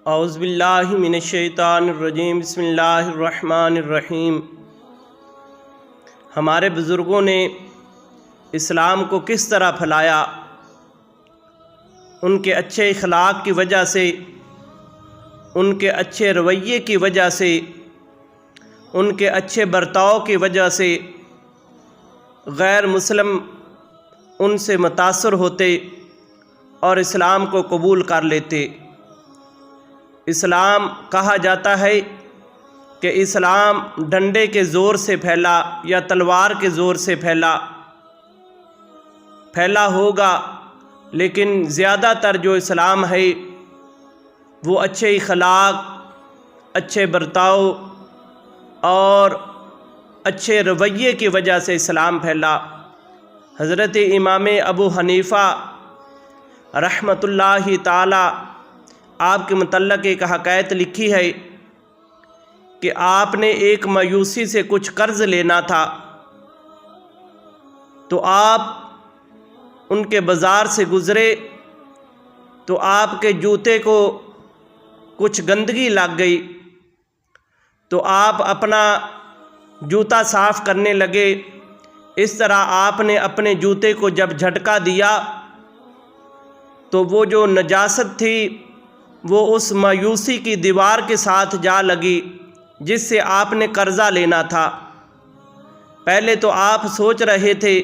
اعوذ باللہ من الشیطان الرجیم، بسم اللہ الرحمن الرحیم۔ ہمارے بزرگوں نے اسلام کو کس طرح پھیلایا، ان کے اچھے اخلاق کی وجہ سے، ان کے اچھے رویے کی وجہ سے، ان کے اچھے برتاؤ کی وجہ سے غیر مسلم ان سے متاثر ہوتے اور اسلام کو قبول کر لیتے۔ اسلام کہا جاتا ہے کہ اسلام ڈنڈے کے زور سے پھیلا یا تلوار کے زور سے پھیلا ہوگا، لیکن زیادہ تر جو اسلام ہے وہ اچھے اخلاق، اچھے برتاؤ اور اچھے رویے کی وجہ سے اسلام پھیلا۔ حضرت امام ابو حنیفہ رحمۃ اللہ تعالی آپ کے متعلق ایک حکایت لکھی ہے کہ آپ نے ایک مایوسی سے کچھ قرض لینا تھا، تو آپ ان کے بازار سے گزرے تو آپ کے جوتے کو کچھ گندگی لگ گئی، تو آپ اپنا جوتا صاف کرنے لگے۔ اس طرح آپ نے اپنے جوتے کو جب جھٹکا دیا تو وہ جو نجاست تھی وہ اس مایوسی کی دیوار کے ساتھ جا لگی جس سے آپ نے قرضہ لینا تھا۔ پہلے تو آپ سوچ رہے تھے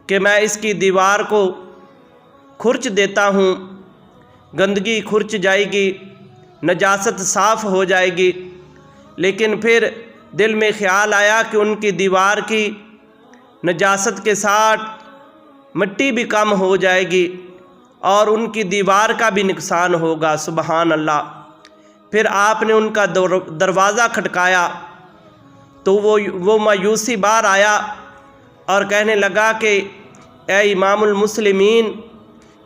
کہ میں اس کی دیوار کو کھرچ دیتا ہوں، گندگی کھرچ جائے گی، نجاست صاف ہو جائے گی، لیکن پھر دل میں خیال آیا کہ ان کی دیوار کی نجاست کے ساتھ مٹی بھی کم ہو جائے گی اور ان کی دیوار کا بھی نقصان ہوگا۔ سبحان اللہ۔ پھر آپ نے ان کا دروازہ کھٹکایا تو وہ مایوسی باہر آیا اور کہنے لگا کہ اے امام المسلمین،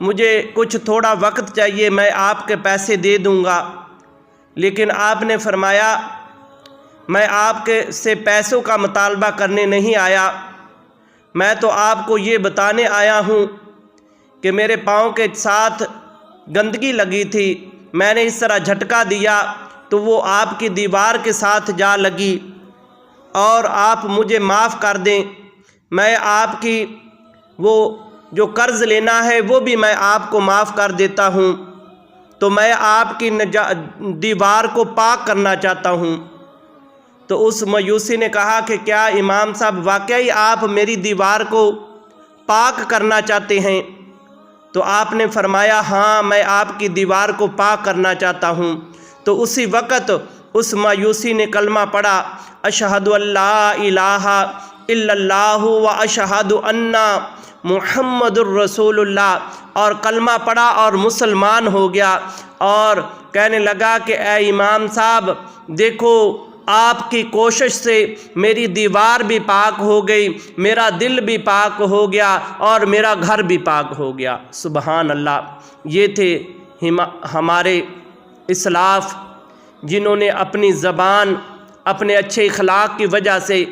مجھے کچھ تھوڑا وقت چاہیے، میں آپ کے پیسے دے دوں گا۔ لیکن آپ نے فرمایا میں آپ کے سے پیسوں کا مطالبہ کرنے نہیں آیا، میں تو آپ کو یہ بتانے آیا ہوں کہ میرے پاؤں کے ساتھ گندگی لگی تھی، میں نے اس طرح جھٹکا دیا تو وہ آپ کی دیوار کے ساتھ جا لگی، اور آپ مجھے معاف کر دیں، میں آپ کی وہ جو قرض لینا ہے وہ بھی میں آپ کو معاف کر دیتا ہوں، تو میں آپ کی دیوار کو پاک کرنا چاہتا ہوں۔ تو اس مایوسی نے کہا کہ کیا امام صاحب واقعی آپ میری دیوار کو پاک کرنا چاہتے ہیں؟ تو آپ نے فرمایا ہاں، میں آپ کی دیوار کو پاک کرنا چاہتا ہوں۔ تو اسی وقت اس مایوسی نے کلمہ پڑھا، اشہد ان لا الہ الا اللہ و اشہد ان محمد الرسول اللہ، اور کلمہ پڑھا اور مسلمان ہو گیا، اور کہنے لگا کہ اے امام صاحب دیکھو، آپ کی کوشش سے میری دیوار بھی پاک ہو گئی، میرا دل بھی پاک ہو گیا اور میرا گھر بھی پاک ہو گیا۔ سبحان اللہ۔ یہ تھے ہمارے اسلاف جنہوں نے اپنی زبان، اپنے اچھے اخلاق کی وجہ سے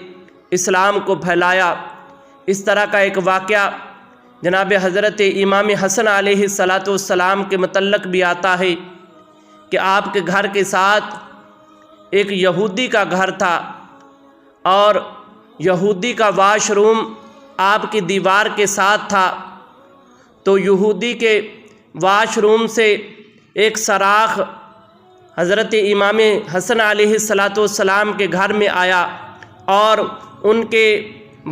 اسلام کو پھیلایا۔ اس طرح کا ایک واقعہ جناب حضرت امام حسن علیہ السلام کے متعلق بھی آتا ہے کہ آپ کے گھر کے ساتھ ایک یہودی کا گھر تھا، اور یہودی کا واش روم آپ کی دیوار کے ساتھ تھا، تو یہودی کے واش روم سے ایک سراخ حضرت امام حسن علیہ السلام کے گھر میں آیا، اور ان کے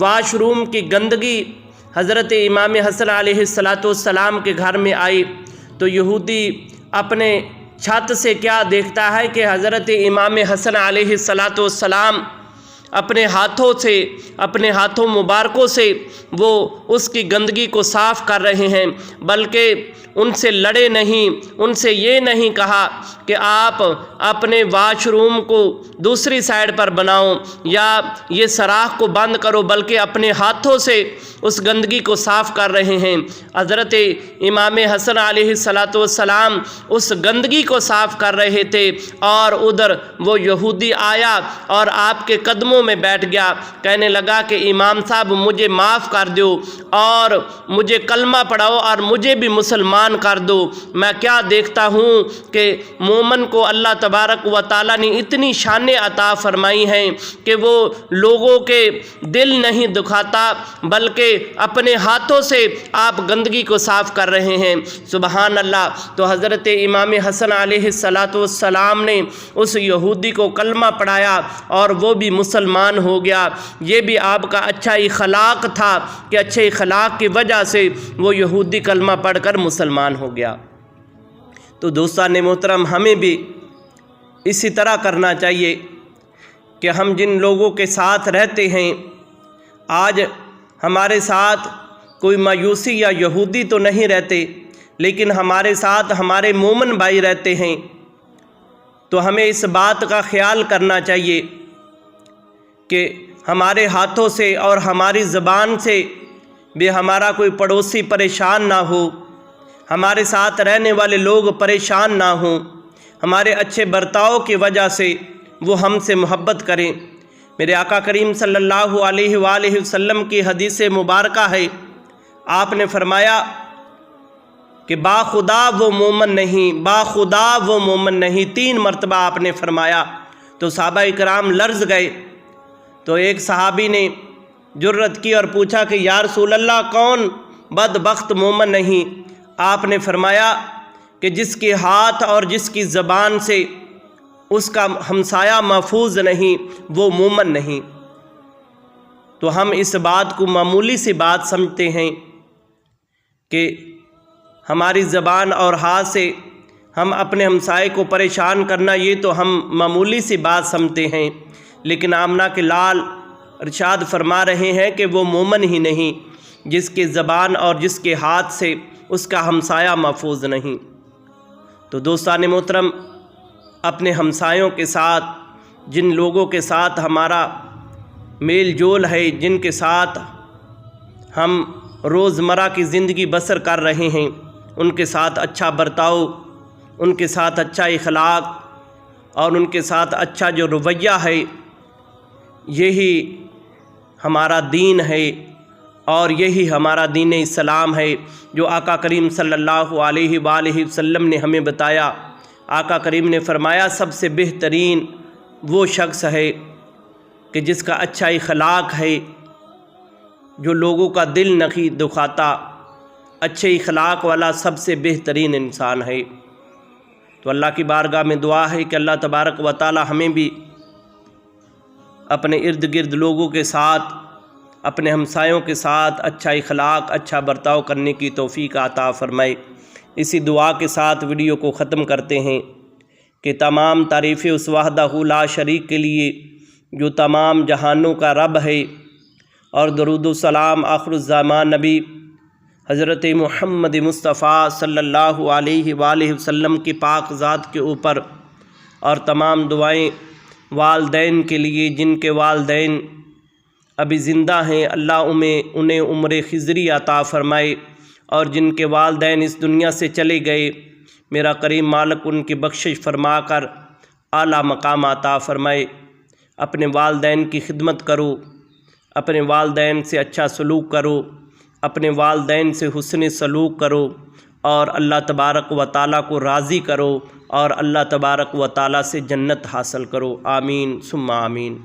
واش روم کی گندگی حضرت امام حسن علیہ السلام کے گھر میں آئی۔ تو یہودی اپنے چھت سے کیا دیکھتا ہے کہ حضرت امام حسن علیہ السلام اپنے ہاتھوں مبارکوں سے وہ اس کی گندگی کو صاف کر رہے ہیں، بلکہ ان سے لڑے نہیں، ان سے یہ نہیں کہا کہ آپ اپنے واش روم کو دوسری سائڈ پر بناؤ یا یہ سراخ کو بند کرو، بلکہ اپنے ہاتھوں سے اس گندگی کو صاف کر رہے ہیں۔ حضرت امام حسن علیہ السلام اس گندگی کو صاف کر رہے تھے، اور ادھر وہ یہودی آیا اور آپ کے قدموں میں بیٹھ گیا، کہنے لگا کہ امام صاحب مجھے معاف کر دو اور مجھے کلمہ پڑھاؤ اور مجھے بھی مسلمان کر دو۔ میں کیا دیکھتا ہوں کہ مومن کو اللہ تبارک و تعالیٰ نے اتنی شانیں عطا فرمائی ہیں کہ وہ لوگوں کے دل نہیں دکھاتا بلکہ اپنے ہاتھوں سے آپ گندگی کو صاف کر رہے ہیں۔ سبحان اللہ۔ تو حضرت امام حسن علیہ السلام نے اس یہودی کو کلمہ پڑھایا اور وہ بھی مسلمان ہو گیا۔ یہ بھی آپ کا اچھا اخلاق تھا کہ اچھے اخلاق کی وجہ سے وہ یہودی کلمہ پڑھ کر مسلمان ہو گیا۔ تو دوستان محترم، ہمیں بھی اسی طرح کرنا چاہیے کہ ہم جن لوگوں کے ساتھ رہتے ہیں، آج ہمارے ساتھ کوئی مایوسی یا یہودی تو نہیں رہتے، لیکن ہمارے ساتھ ہمارے مومن بھائی رہتے ہیں، تو ہمیں اس بات کا خیال کرنا چاہیے کہ ہمارے ہاتھوں سے اور ہماری زبان سے بھی ہمارا کوئی پڑوسی پریشان نہ ہو، ہمارے ساتھ رہنے والے لوگ پریشان نہ ہوں، ہمارے اچھے برتاؤ کی وجہ سے وہ ہم سے محبت کریں۔ میرے آقا کریم صلی اللہ علیہ وآلہ وسلم کی حدیث مبارکہ ہے، آپ نے فرمایا کہ با خدا وہ مومن نہیں، با خدا وہ مومن نہیں، 3 مرتبہ آپ نے فرمایا۔ تو صحابہ اکرام لرز گئے۔ تو ایک صحابی نے جرت کی اور پوچھا کہ یا رسول اللہ، کون بدبخت مومن نہیں؟ آپ نے فرمایا کہ جس کے ہاتھ اور جس کی زبان سے اس کا ہمسایہ محفوظ نہیں، وہ مومن نہیں۔ تو ہم اس بات کو معمولی سی بات سمجھتے ہیں کہ ہماری زبان اور ہاتھ سے ہم اپنے ہمسائے کو پریشان کرنا، یہ تو ہم معمولی سی بات سمجھتے ہیں، لیکن آمنہ کے لال ارشاد فرما رہے ہیں کہ وہ مومن ہی نہیں جس کے زبان اور جس کے ہاتھ سے اس کا ہمسایہ محفوظ نہیں۔ تو دوستان محترم، اپنے ہمسایوں کے ساتھ، جن لوگوں کے ساتھ ہمارا میل جول ہے، جن کے ساتھ ہم روزمرہ کی زندگی بسر کر رہے ہیں، ان کے ساتھ اچھا برتاؤ، ان کے ساتھ اچھا اخلاق اور ان کے ساتھ اچھا جو رویہ ہے، یہی ہمارا دین ہے اور یہی ہمارا دین اسلام ہے جو آقا کریم صلی اللہ علیہ وآلہ وسلم نے ہمیں بتایا۔ آقا کریم نے فرمایا سب سے بہترین وہ شخص ہے کہ جس کا اچھا اخلاق ہے، جو لوگوں کا دل نہیں دکھاتا، اچھے اخلاق والا سب سے بہترین انسان ہے۔ تو اللہ کی بارگاہ میں دعا ہے کہ اللہ تبارک و تعالی ہمیں بھی اپنے ارد گرد لوگوں کے ساتھ، اپنے ہمسایوں کے ساتھ اچھا اخلاق، اچھا برتاؤ کرنے کی توفیق عطا فرمائے۔ اسی دعا کے ساتھ ویڈیو کو ختم کرتے ہیں کہ تمام تعریفیں اس وحدہ لا شریک کے لیے جو تمام جہانوں کا رب ہے، اور درود و سلام آخر الزمان نبی حضرت محمد مصطفیٰ صلی اللہ علیہ وآلہ وسلم کی پاک ذات کے اوپر، اور تمام دعائیں والدین کے لیے جن کے والدین ابھی زندہ ہیں، اللہ انہیں عمر خضری عطا فرمائے، اور جن کے والدین اس دنیا سے چلے گئے، میرا کریم مالک ان کی بخشش فرما کر اعلیٰ مقام عطا فرمائے۔ اپنے والدین کی خدمت کرو، اپنے والدین سے اچھا سلوک کرو، اپنے والدین سے حسن سلوک کرو، اور اللہ تبارک و تعالیٰ کو راضی کرو، اور اللہ تبارک و تعالیٰ سے جنت حاصل کرو۔ آمین ثم آمین۔